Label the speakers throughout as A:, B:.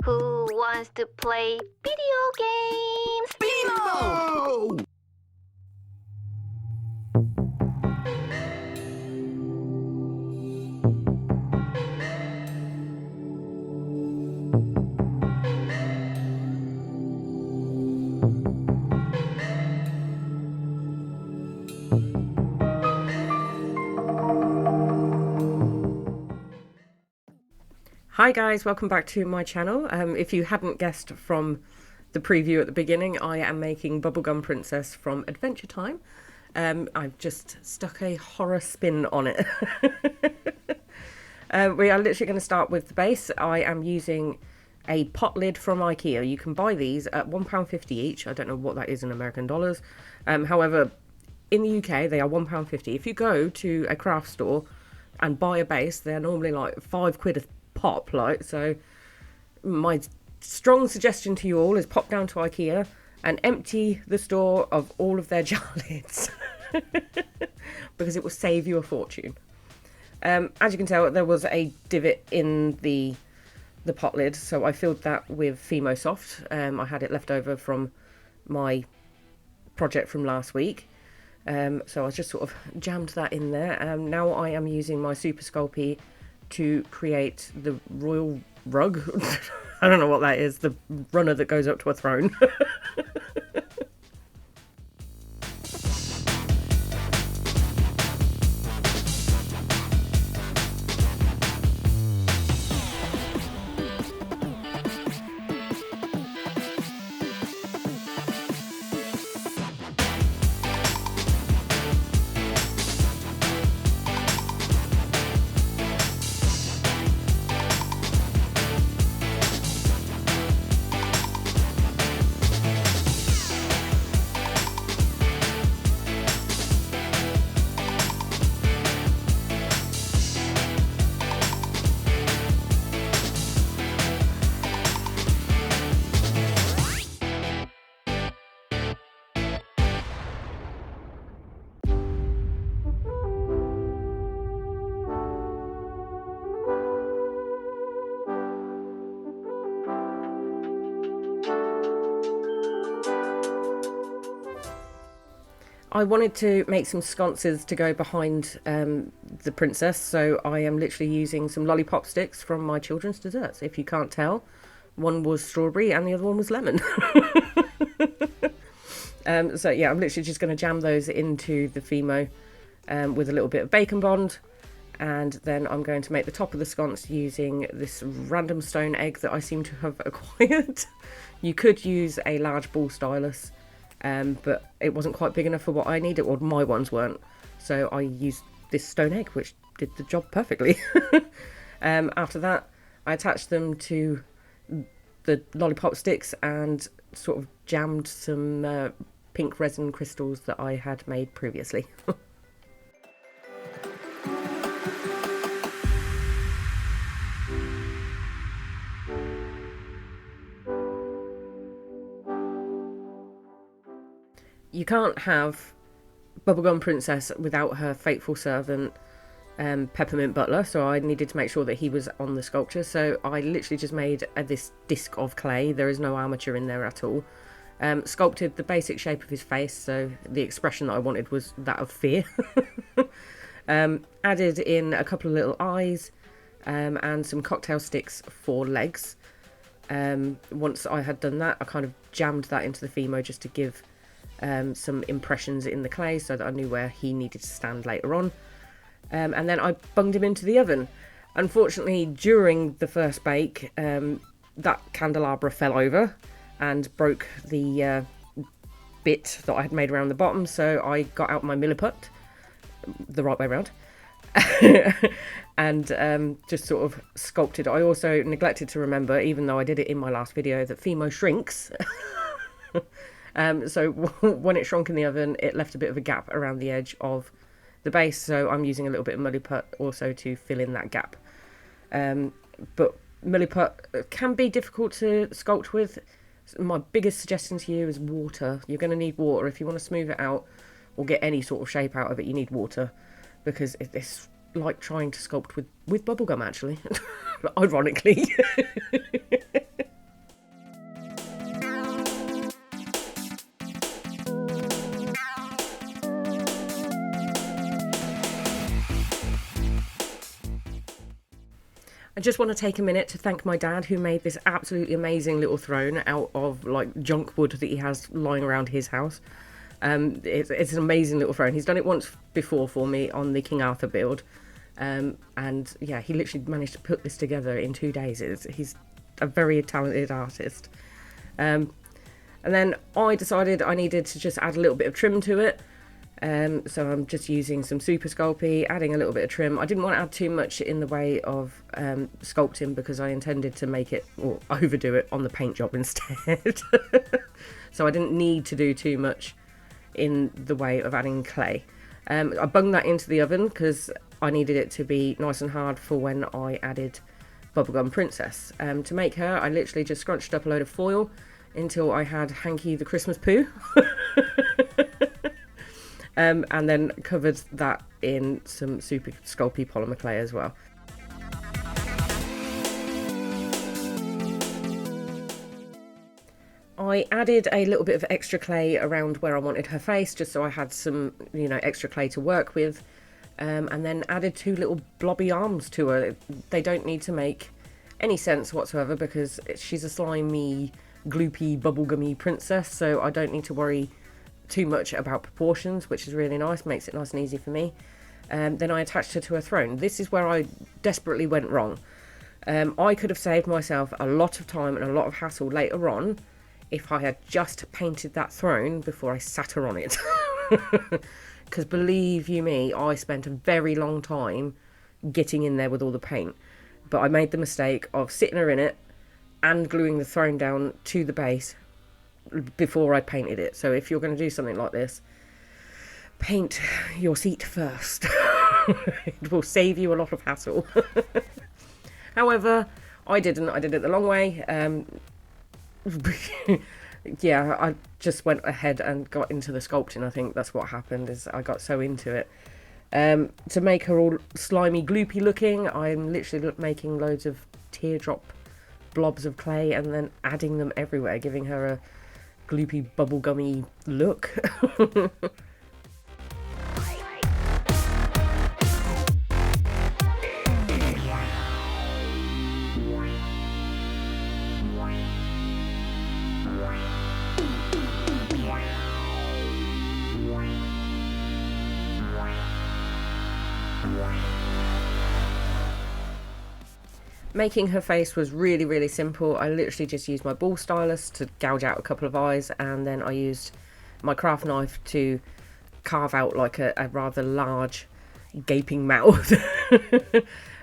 A: Who wants to play video games?
B: Fimo!
C: Hi guys, welcome back to my channel. If you hadn't guessed from the preview at the beginning, I am making Bubblegum Princess from Adventure Time. I've just stuck a horror spin on it. We are literally going to start with the base. I am using a pot lid from IKEA. You can buy these at £1.50 each. I don't know what that is in American dollars. However, in the UK they are £1.50. If you go to a craft store and buy a base, they're normally like £5 a pop. So my strong suggestion to you all is pop down to IKEA and empty the store of all of their jar lids because it will save you a fortune. As you can tell, there was a divot in the pot lid, so I filled that with Fimo Soft. I had it left over from my project from last week, so I just sort of jammed that in there. Now I am using my Super Sculpey to create the royal rug. I don't know what that is, the runner that goes up to a throne. I wanted to make some sconces to go behind the princess, so I am literally using some lollipop sticks from my children's desserts. If you can't tell, one was strawberry and the other one was lemon. So yeah, I'm literally just going to jam those into the Fimo with a little bit of bacon bond, and then I'm going to make the top of the sconce using this random stone egg that I seem to have acquired. You could use a large ball stylus, but it wasn't quite big enough for what I needed, or my ones weren't, so I used this stone egg, which did the job perfectly. After that, I attached them to the lollipop sticks and sort of jammed some pink resin crystals that I had made previously. You can't have Bubblegum Princess without her faithful servant, Peppermint Butler, so I needed to make sure that he was on the sculpture. So I literally just made this disc of clay. There is no armature in there at all. Sculpted the basic shape of his face, so the expression that I wanted was that of fear. Added in a couple of little eyes and some cocktail sticks for legs. Once I had done that, I kind of jammed that into the Fimo just to give some impressions in the clay so that I knew where he needed to stand later on. And then I bunged him into the oven. Unfortunately, during the first bake, that candelabra fell over and broke the bit that I had made around the bottom, so I got out my milliput, the right way around, and just sort of sculpted. I also neglected to remember, even though I did it in my last video, that Fimo shrinks. So when it shrunk in the oven, it left a bit of a gap around the edge of the base, so I'm using a little bit of milliput also to fill in that gap. But milliput can be difficult to sculpt with. My biggest suggestion to you is water. You're going to need water if you want to smooth it out or get any sort of shape out of it. You need water, because it's like trying to sculpt with bubblegum, actually. Ironically. just want to take a minute to thank my dad, who made this absolutely amazing little throne out of like junk wood that he has lying around his house. It's an amazing little throne. He's done it once before for me on the King Arthur build. And yeah, he literally managed to put this together in 2 days. He's a very talented artist. And then I decided I needed to just add a little bit of trim to it. So I'm just using some Super Sculpey, adding a little bit of trim. I didn't want to add too much in the way of sculpting because I intended to make it, or overdo it on the paint job instead. So I didn't need to do too much in the way of adding clay. I bunged that into the oven because I needed it to be nice and hard for when I added Bubblegum Princess. To make her, I literally just scrunched up a load of foil until I had Hanky the Christmas poo. And then covered that in some Super Sculpey polymer clay as well. I added a little bit of extra clay around where I wanted her face, just so I had some, you know, extra clay to work with. And then added 2 little blobby arms to her. They don't need to make any sense whatsoever because she's a slimy, gloopy, bubblegummy princess, so I don't need to worry too much about proportions, which is really nice, makes it nice and easy for me. Then I attached her to her throne. This is where I desperately went wrong. I could have saved myself a lot of time and a lot of hassle later on if I had just painted that throne before I sat her on it. Because believe you me, I spent a very long time getting in there with all the paint. But I made the mistake of sitting her in it and gluing the throne down to the base before I painted it. So if you're going to do something like this, paint your seat first. It will save you a lot of hassle. However, I didn't. I did it the long way. Yeah, I just went ahead and got into the sculpting. I think that's what happened, is I got so into it. To make her all slimy, gloopy looking, I'm literally making loads of teardrop blobs of clay and then adding them everywhere, giving her a gloopy, bubblegummy look. Making her face was really, really simple. I literally just used my ball stylus to gouge out a couple of eyes, and then I used my craft knife to carve out like a rather large gaping mouth.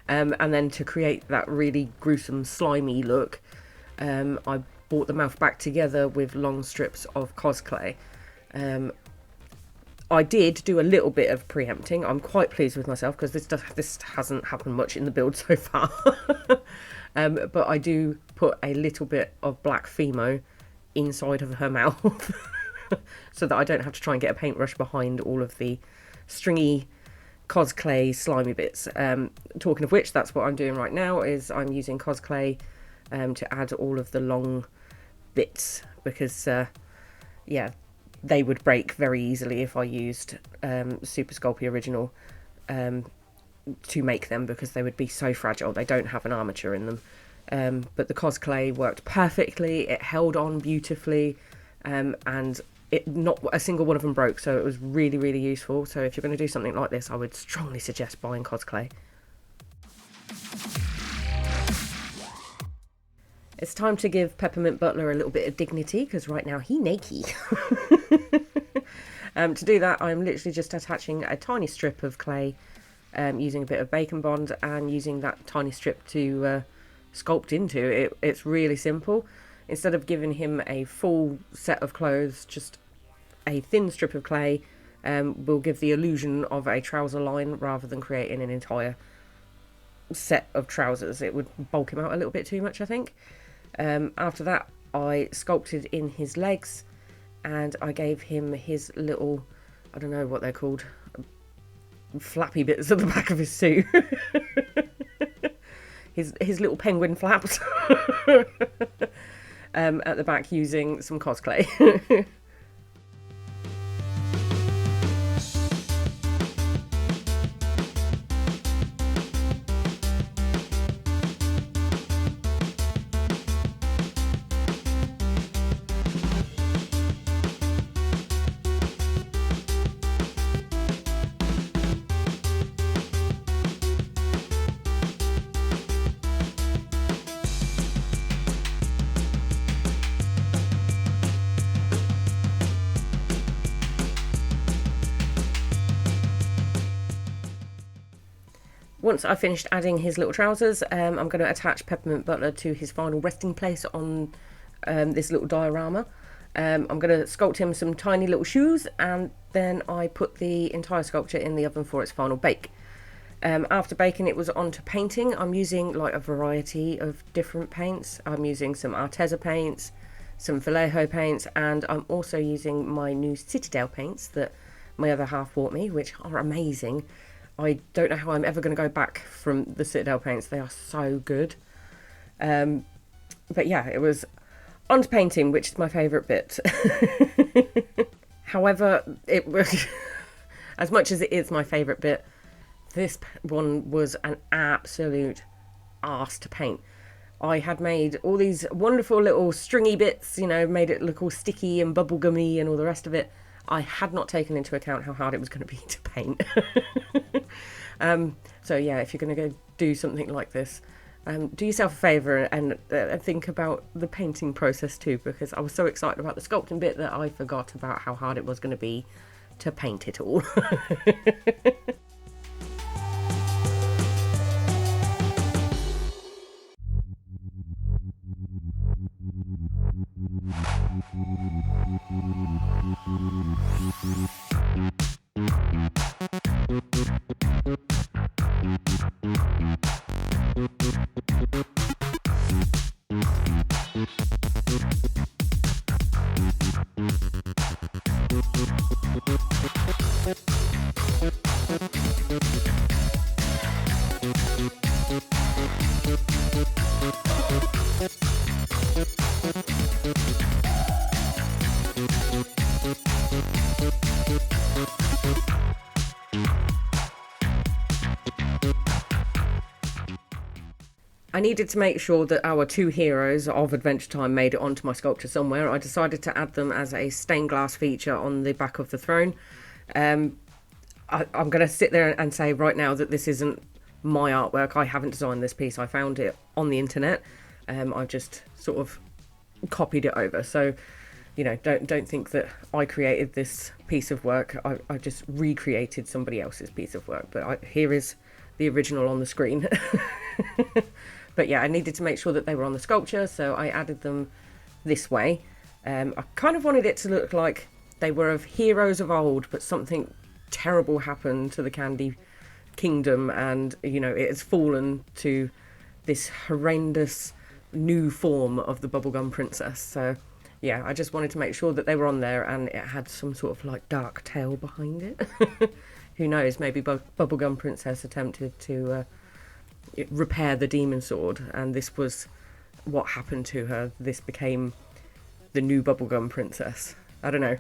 C: And then to create that really gruesome, slimy look, I brought the mouth back together with long strips of cosplay. I did do a little bit of preempting. I'm quite pleased with myself because this hasn't happened much in the build so far. But I do put a little bit of black Fimo inside of her mouth so that I don't have to try and get a paintbrush behind all of the stringy cosplay slimy bits. Talking of which, that's what I'm doing right now, is I'm using cosplay to add all of the long bits because yeah, they would break very easily if I used Super Sculpey Original to make them, because they would be so fragile. They don't have an armature in them. But the cosplay worked perfectly. It held on beautifully, and not a single one of them broke. So it was really, really useful. So if you're going to do something like this, I would strongly suggest buying cosplay. It's time to give Peppermint Butler a little bit of dignity, because right now he naked. To do that, I'm literally just attaching a tiny strip of clay, using a bit of bacon bond and using that tiny strip to sculpt into. It's really simple. Instead of giving him a full set of clothes, just a thin strip of clay will give the illusion of a trouser line rather than creating an entire set of trousers. It would bulk him out a little bit too much, I think. After that, I sculpted in his legs, and I gave him his little, I don't know what they're called, flappy bits at the back of his suit. his little penguin flaps at the back, using some cosplay. once I finished adding his little trousers, I'm going to attach Peppermint Butler to his final resting place on this little diorama. I'm going to sculpt him some tiny little shoes, and then I put the entire sculpture in the oven for its final bake. After baking, it was on to painting. I'm using like a variety of different paints. I'm using some Arteza paints, some Vallejo paints, and I'm also using my new Citadel paints that my other half bought me, which are amazing. I don't know how I'm ever going to go back from the Citadel paints. They are so good. But yeah, it was on to painting, which is my favourite bit. However, it was as much as it is my favourite bit, this one was an absolute arse to paint. I had made all these wonderful little stringy bits, you know, made it look all sticky and bubblegummy and all the rest of it. I had not taken into account how hard it was going to be to paint. So yeah, if you're going to go do something like this, do yourself a favour and think about the painting process too, because I was so excited about the sculpting bit that I forgot about how hard it was going to be to paint it all. I needed to make sure that our two heroes of Adventure Time made it onto my sculpture somewhere. I decided to add them as a stained glass feature on the back of the throne. I'm going to sit there and say right now that this isn't my artwork. I haven't designed this piece. I found it on the internet. I just sort of copied it over. So, you know, don't think that I created this piece of work. I just recreated somebody else's piece of work. But here is the original on the screen. But yeah, I needed to make sure that they were on the sculpture, so I added them this way. I kind of wanted it to look like they were of heroes of old, but something terrible happened to the Candy Kingdom, and, you know, it has fallen to this horrendous new form of the Bubblegum Princess. So yeah, I just wanted to make sure that they were on there, and it had some sort of like dark tale behind it. Who knows, maybe Bubblegum Princess attempted to repair the demon sword, and this was what happened to her. This became the new Bubblegum Princess. I don't know.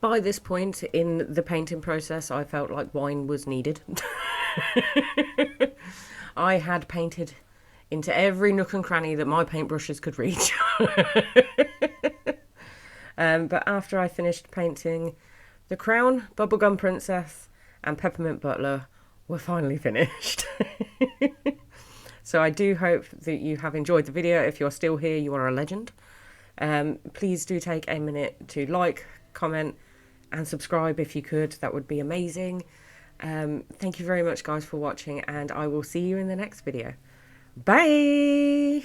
C: by this point in the painting process, I felt like wine was needed. I had painted into every nook and cranny that my paintbrushes could reach. But after I finished painting, the crown, Bubblegum Princess, and Peppermint Butler were finally finished. So I do hope that you have enjoyed the video. If you're still here, you are a legend. Please do take a minute to like, comment, and subscribe if you could. That would be amazing. Thank you very much, guys, for watching, and I will see you in the next video. Bye!